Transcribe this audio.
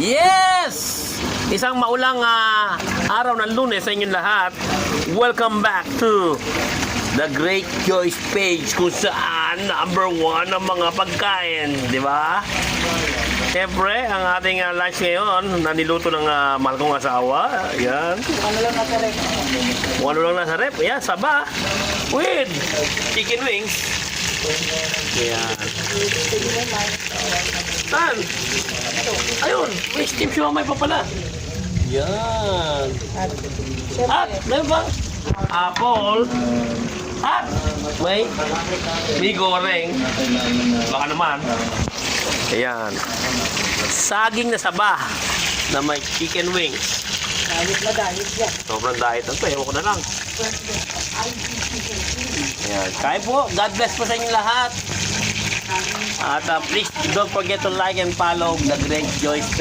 Yes! Isang maulang araw ng Lunes sa inyong lahat. Welcome back to The Great Joyce page kung saan number 1 ang mga pagkain, di ba? Siyempre, ang ating lunch ngayon, naniluto ng mahal kong asawa. Yan. Ano lang nasa rep? Ano lang nasa rep. Yan, saba. With chicken wings. Yan. Tan! Ayun, may steam siomai pa pala. Yan. At, meron bang apple? At, may goreng. Baka naman. Ayan. Saging na saba na may chicken wings. Diet na diet yan. Sobrang diet na ito. Ewan ko na lang. Ayan. Kain po. God bless po sa inyo lahat. At please don't forget to like and follow The Great Joyce page.